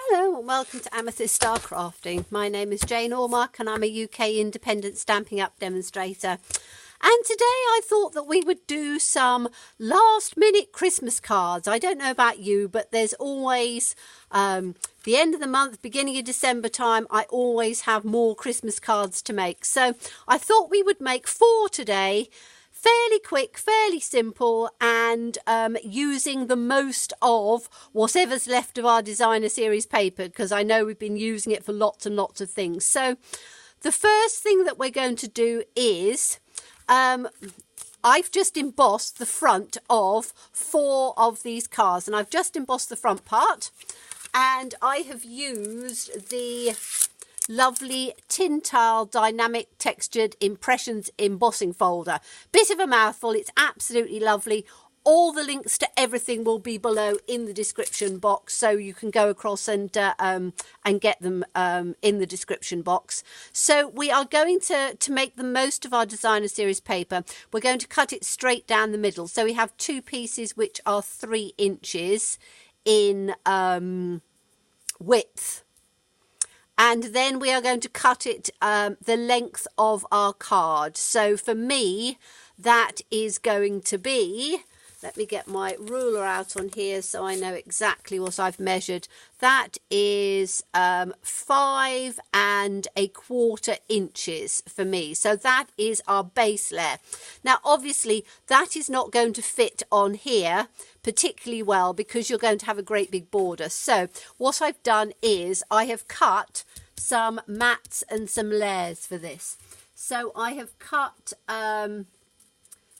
Hello and welcome to Amethyst Star Crafting. My name is Jane Ormark and I'm a UK independent Stampin' Up demonstrator. And today I thought that we would do some last minute Christmas cards. I don't know about you, but there's always the end of the month, beginning of December time, I always have more Christmas cards to make. So I thought we would make 4 today. Fairly quick, fairly simple, and using the most of whatever's left of our designer series paper, because I know we've been using it for lots and lots of things. So the first thing that we're going to do is I've just embossed the front of 4 of these cards, and I've just embossed the front part, and I have used the lovely Tintal Dynamic Textured Impressions embossing folder. Bit of a mouthful, it's absolutely lovely. All the links to everything will be below in the description box, so you can go across and get them in the description box. So we are going to make the most of our designer series paper. We're going to cut it straight down the middle. So we have 2 pieces which are 3 inches in width. And then we are going to cut it the length of our card. So for me, that is going to be, let me get my ruler out on here so I know exactly what I've measured. That is 5 1/4 inches for me. So that is our base layer. Now, obviously, that is not going to fit on here particularly well because you're going to have a great big border. So what I've done is I have cut some mats and some layers for this. So I have cut, let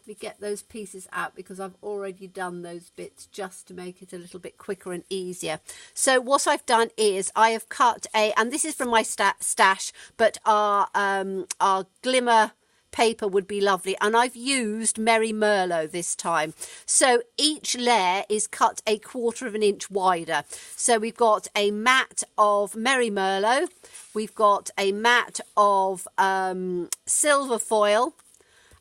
me get those pieces out because I've already done those bits just to make it a little bit quicker and easier. So what I've done is I have cut and this is from my stash, but our glimmer paper would be lovely, and I've used Merry Merlot this time. So each layer is cut 1/4 inch wider. So we've got a mat of Merry Merlot, we've got a mat of silver foil,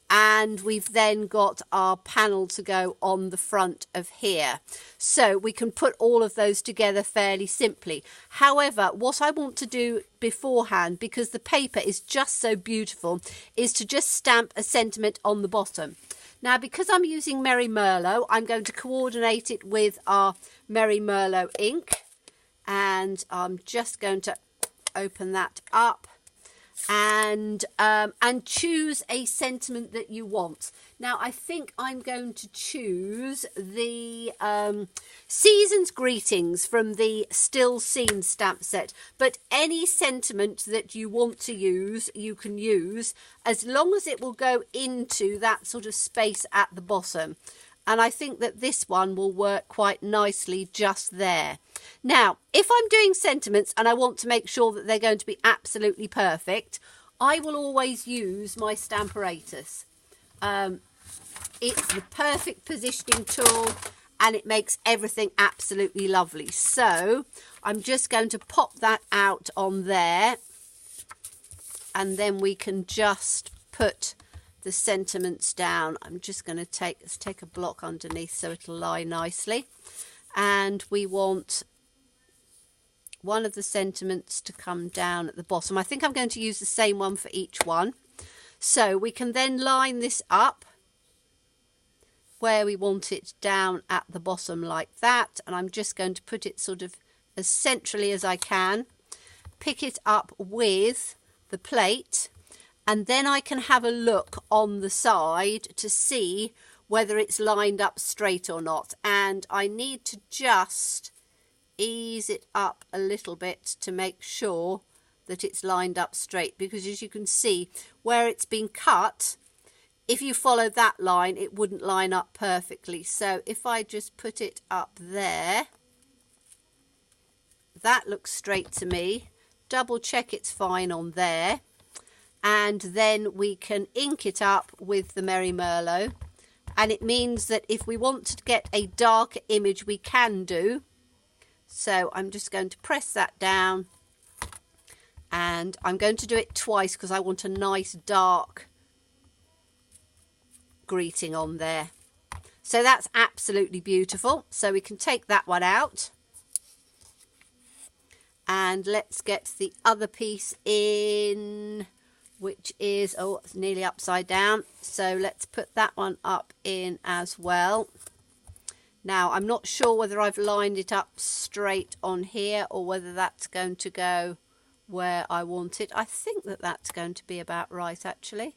and we've then got our panel to go on the front of here. So we can put all of those together fairly simply. However, what I want to do beforehand, because the paper is just so beautiful, is to just stamp a sentiment on the bottom. Now, because I'm using Merry Merlot, I'm going to coordinate it with our Merry Merlot ink, and I'm just going to open that up and choose a sentiment that you want. Now, I think I'm going to choose the Season's Greetings from the Still Scene stamp set, but any sentiment that you want to use, you can use, as long as it will go into that sort of space at the bottom. And I think that this one will work quite nicely just there. Now, if I'm doing sentiments and I want to make sure that they're going to be absolutely perfect, I will always use my Stamparatus. It's the perfect positioning tool and it makes everything absolutely lovely. So I'm just going to pop that out on there, and then we can just put the sentiments down. I'm just going to take a block underneath so it'll lie nicely, and we want one of the sentiments to come down at the bottom. I think I'm going to use the same one for each one. So we can then line this up where we want it down at the bottom like that, and I'm just going to put it sort of as centrally as I can, pick it up with the plate, and then I can have a look on the side to see whether it's lined up straight or not. And I need to just ease it up a little bit to make sure that it's lined up straight, because as you can see where it's been cut, if you follow that line it wouldn't line up perfectly. So if I just put it up there, that looks straight to me. Double check it's fine on there, and then we can ink it up with the Merry Merlot, and it means that if we want to get a darker image we can do. So I'm just going to press that down, and I'm going to do it twice because I want a nice dark greeting on there. So that's absolutely beautiful. So we can take that one out. And let's get the other piece in, which is, oh, it's nearly upside down. So let's put that one up in as well. Now, I'm not sure whether I've lined it up straight on here or whether that's going to go where I want it. I think that that's going to be about right, actually.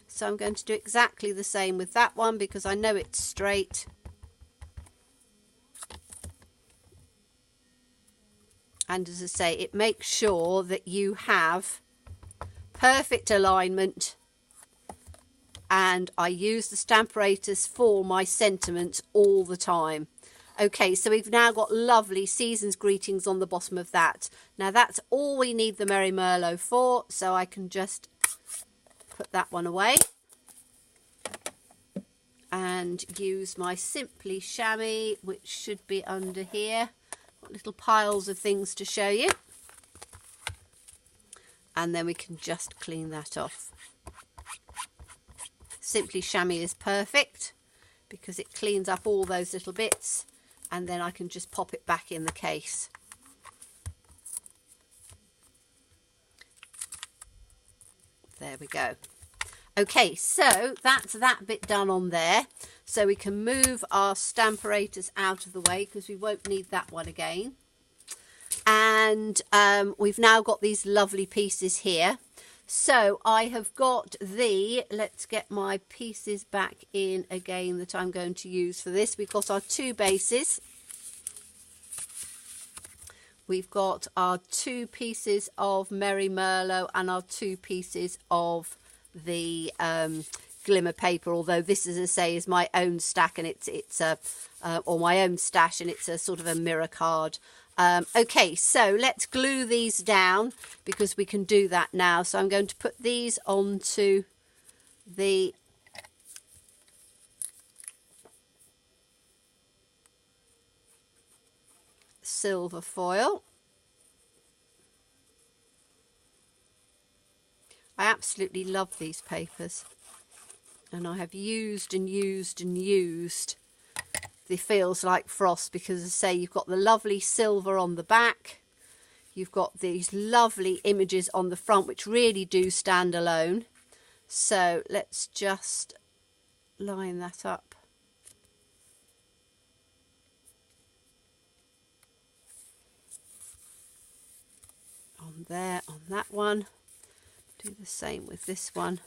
So I'm going to do exactly the same with that one because I know it's straight. And as I say, it makes sure that you have perfect alignment. And I use the Stamparatus for my sentiments all the time. Okay, so we've now got lovely season's greetings on the bottom of that. Now that's all we need the Merry Merlot for, so I can just put that one away and use my Simply Chamois, which should be under here. Got little piles of things to show you. And then we can just clean that off. Simply Chamois is perfect because it cleans up all those little bits, and then I can just pop it back in the case. There we go. Okay, so that's that bit done on there. So we can move our Stamparatus out of the way because we won't need that one again. And we've now got these lovely pieces here. So I have got the, let's get my pieces back in again that I'm going to use for this. We've got our two bases. We've got our two pieces of Merry Merlot and our two pieces of the glimmer paper, although this, as I say, is my own stack and it's a or my own stash, and it's a sort of a mirror card. Okay, so let's glue these down because we can do that now. So I'm going to put these onto the silver foil. I absolutely love these papers, and I have used and used and used the Feels Like Frost because, as I say, you've got the lovely silver on the back, you've got these lovely images on the front which really do stand alone. So let's just line that up. On there, on that one. Do the same with this one.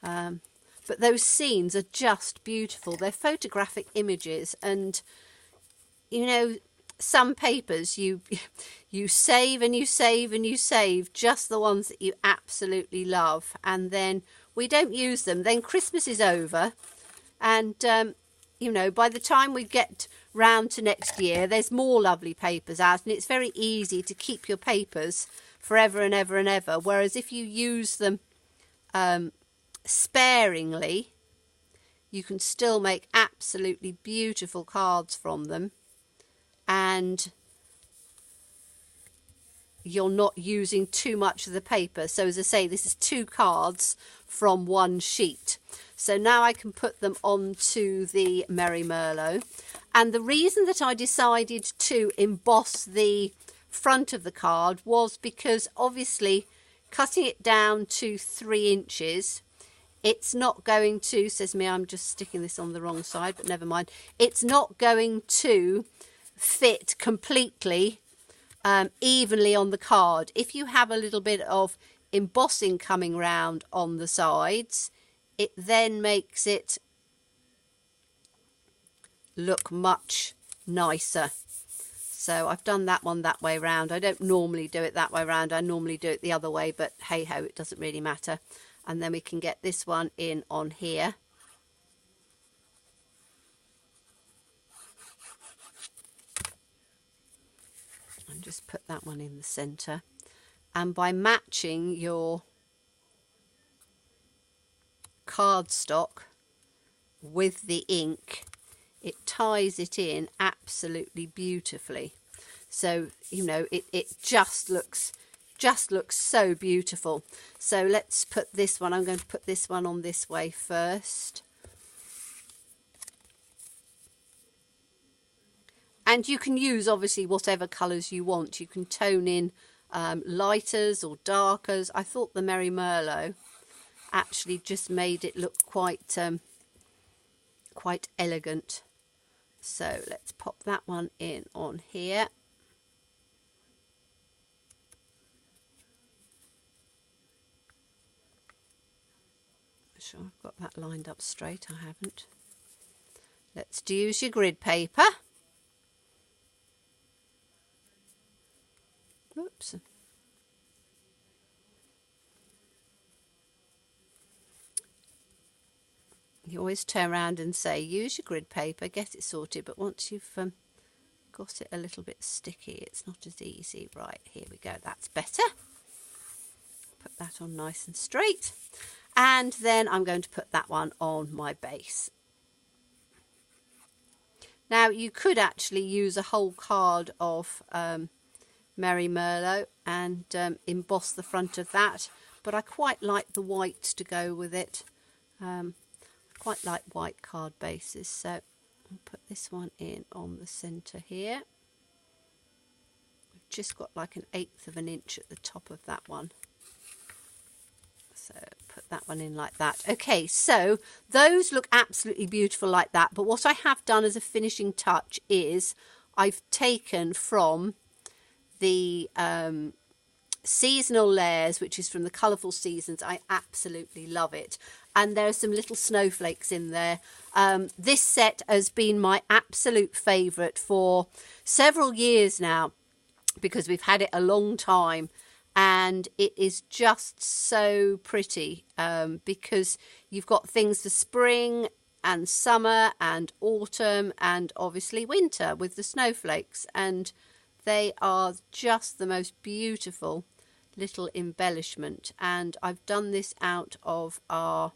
But those scenes are just beautiful. They're photographic images, and you know, some papers you save and you save and you save just the ones that you absolutely love, and then we don't use them. Then Christmas is over, and you know, by the time we get round to next year, there's more lovely papers out, and it's very easy to keep your papers forever and ever and ever. Whereas if you use them sparingly, you can still make absolutely beautiful cards from them, and you're not using too much of the paper. So as I say, this is 2 cards from 1 sheet. So now I can put them onto the Merry Merlot. And the reason that I decided to emboss the front of the card was because obviously cutting it down to 3 inches, it's not going to, says me, I'm just sticking this on the wrong side, but never mind. It's not going to fit completely evenly on the card. If you have a little bit of embossing coming round on the sides, it then makes it look much nicer. So I've done that one that way round. I don't normally do it that way round. I normally do it the other way, but hey ho, it doesn't really matter. And then we can get this one in on here. And just put that one in the centre. And by matching your cardstock with the ink, it ties it in absolutely beautifully. So, you know, it just looks so beautiful. So let's put this one, I'm going to put this one on this way first. And you can use obviously whatever colours you want. You can tone in lighters or darkers. I thought the Merry Merlot actually just made it look quite quite elegant. So let's pop that one in on here. Sure I've got that lined up straight. I haven't. Let's use your grid paper. Oops. You always turn around and say, use your grid paper, get it sorted, but once you've got it a little bit sticky, it's not as easy. Right, here we go, that's better. Put that on nice and straight. And then I'm going to put that one on my base. Now, you could actually use a whole card of Merry Merlot and emboss the front of that, but I quite like the white to go with it. Quite like white card bases, so I'll put this one in on the centre here. I've just got like 1/8 of an inch at the top of that one, so put that one in like that. Okay, so those look absolutely beautiful like that, but what I have done as a finishing touch is I've taken from the seasonal layers, which is from the Colourful Seasons. I absolutely love it, and there are some little snowflakes in there. This set has been my absolute favourite for several years now, because we've had it a long time, and it is just so pretty, because you've got things for spring and summer and autumn and obviously winter with the snowflakes, and they are just the most beautiful little embellishment. And I've done this out of our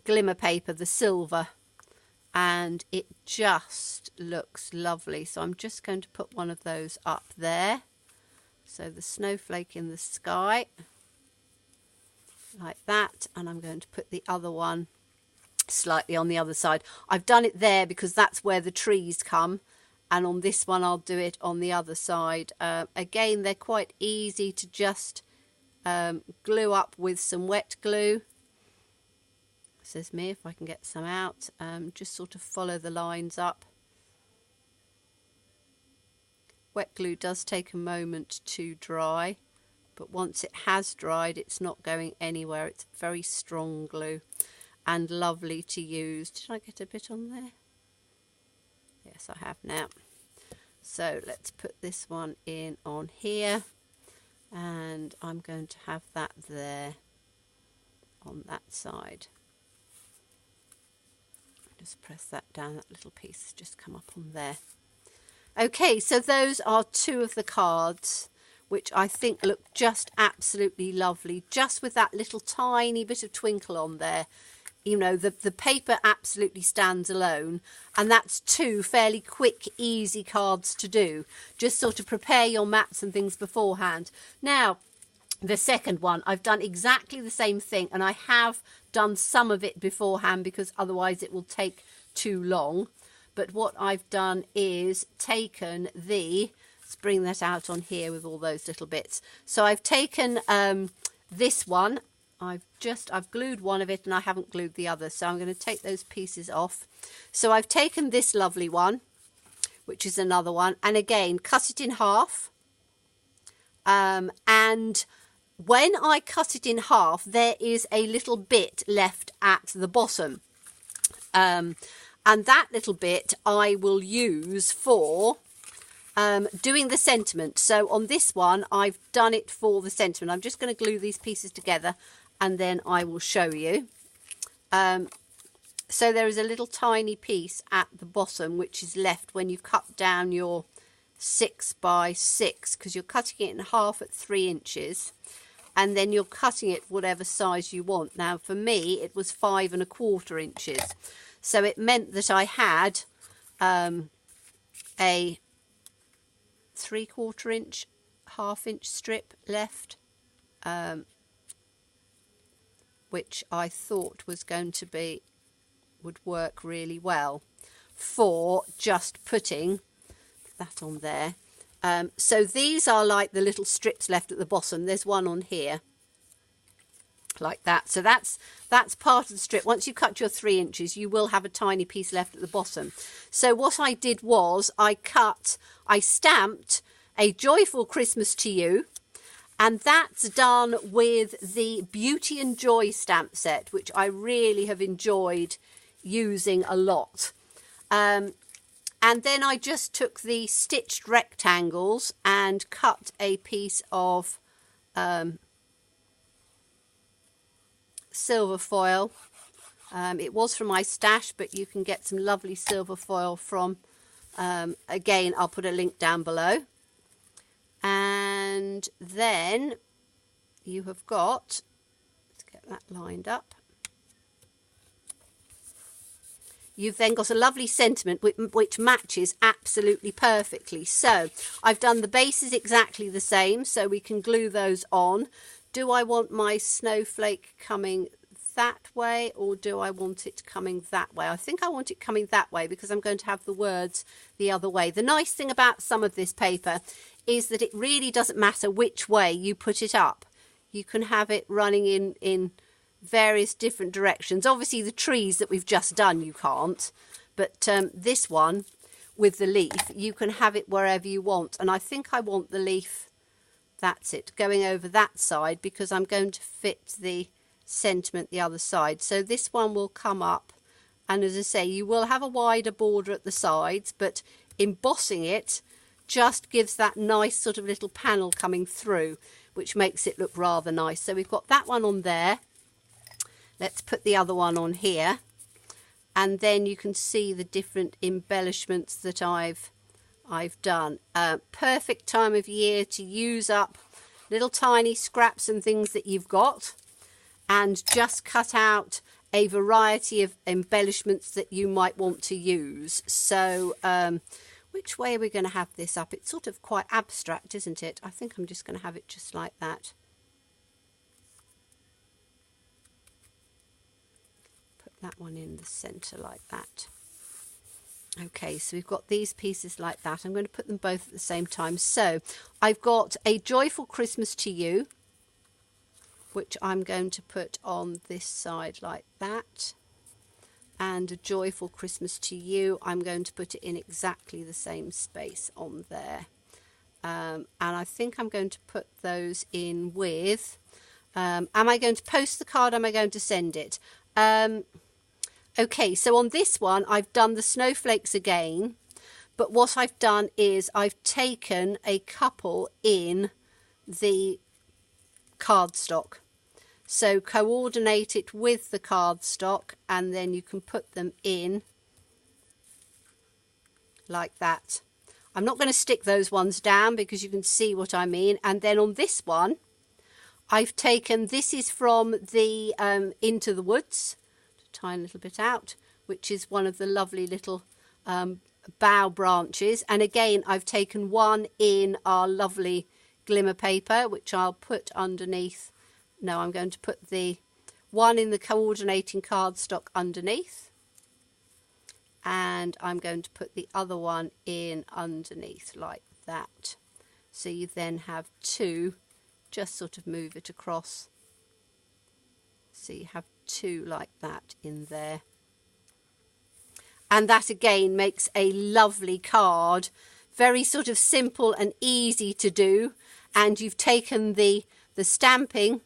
glimmer paper, the silver, and it just looks lovely. So I'm just going to put one of those up there, so the snowflake in the sky like that, and I'm going to put the other one slightly on the other side. I've done it there because that's where the trees come, and on this one I'll do it on the other side. Again, they're quite easy to just glue up with some wet glue. Says me, if I can get some out. Just sort of follow the lines up. Wet glue does take a moment to dry, but once it has dried, it's not going anywhere. It's very strong glue and lovely to use. Did I get a bit on there? Yes, I have now. So let's put this one in on here, and I'm going to have that there on that side. Just press that down, that little piece has just come up on there. Okay, so those are two of the cards which I think look just absolutely lovely, just with that little tiny bit of twinkle on there. You know, the paper absolutely stands alone, and that's two fairly quick, easy cards to do. Just sort of prepare your mats and things beforehand. Now, the second one, I've done exactly the same thing, and I have done some of it beforehand because otherwise it will take too long. But what I've done is taken the, let's bring that out on here with all those little bits. So I've taken this one. I've glued one of it and I haven't glued the other, so I'm going to take those pieces off. So I've taken this lovely one, which is another one, and again cut it in half, and when I cut it in half there is a little bit left at the bottom, and that little bit I will use for doing the sentiment. So on this one I've done it for the sentiment. I'm just going to glue these pieces together and then I will show you. So there is a little tiny piece at the bottom which is left when you've cut down your 6 by 6, because you're cutting it in half at 3 inches, and then you're cutting it whatever size you want. Now for me it was 5 1/4 inches, so it meant that I had a 3/4 inch, 1/2 inch strip left, which I thought was going to be, would work really well for just putting that on there. So these are like the little strips left at the bottom. There's one on here like that. So that's part of the strip. Once you cut your 3 inches, you will have a tiny piece left at the bottom. So what I did was I stamped a Joyful Christmas to You, and that's done with the Beauty and Joy stamp set, which I really have enjoyed using a lot. And then I just took the stitched rectangles and cut a piece of silver foil. It was from my stash, but you can get some lovely silver foil from, again, I'll put a link down below. And then you have got, let's get that lined up. You've then got a lovely sentiment which matches absolutely perfectly. So I've done the bases exactly the same, so we can glue those on. Do I want my snowflake coming that way, or do I want it coming that way? I think I want it coming that way because I'm going to have the words the other way. The nice thing about some of this paper is that it really doesn't matter which way you put it up. You can have it running in various different directions. Obviously the trees that we've just done you can't, but this one with the leaf, you can have it wherever you want. And I think I want the leaf, that's it, going over that side, because I'm going to fit the sentiment the other side. So this one will come up, and as I say, you will have a wider border at the sides, but embossing it just gives that nice sort of little panel coming through, which makes it look rather nice. So we've got that one on there. Let's put the other one on here, and then you can see the different embellishments that I've done. Perfect time of year to use up little tiny scraps and things that you've got, and just cut out a variety of embellishments that you might want to use. So which way are we going to have this up? It's sort of quite abstract, isn't it? I think I'm just going to have it just like that. Put that one in the centre like that. Okay, so we've got these pieces like that. I'm going to put them both at the same time. So I've got a Joyful Christmas to You, which I'm going to put on this side like that. And a Joyful Christmas to You, I'm going to put it in exactly the same space on there. And I think I'm going to put those in with, am I going to post the card, am I going to send it? Okay, so on this one, I've done the snowflakes again, but what I've done is I've taken a couple in the cardstock. So coordinate it with the cardstock, and then you can put them in like that. I'm not going to stick those ones down because you can see what I mean. And then on this one, I've taken, this is from the Into the Woods, a tiny little bit out, which is one of the lovely little bough branches. And again, I've taken one in our lovely glimmer paper, which I'll put underneath. No, I'm going to put the one in the coordinating cardstock underneath, and I'm going to put the other one in underneath like that. So you then have two, just sort of move it across. So you have two like that in there. And that again makes a lovely card, very sort of simple and easy to do. And you've taken the stamping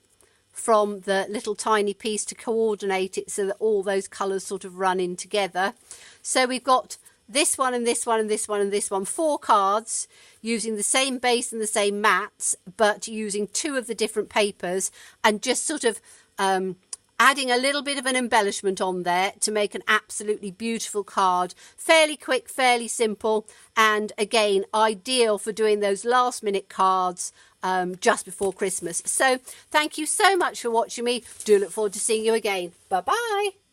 from the little tiny piece to coordinate it so that all those colours sort of run in together. So we've got this one and this one and this one and this one, 4 cards using the same base and the same mats, but using 2 of the different papers, and just sort of adding a little bit of an embellishment on there to make an absolutely beautiful card. Fairly quick, fairly simple, and again, ideal for doing those last minute cards just before Christmas. So thank you so much for watching me. Do look forward to seeing you again. Bye bye.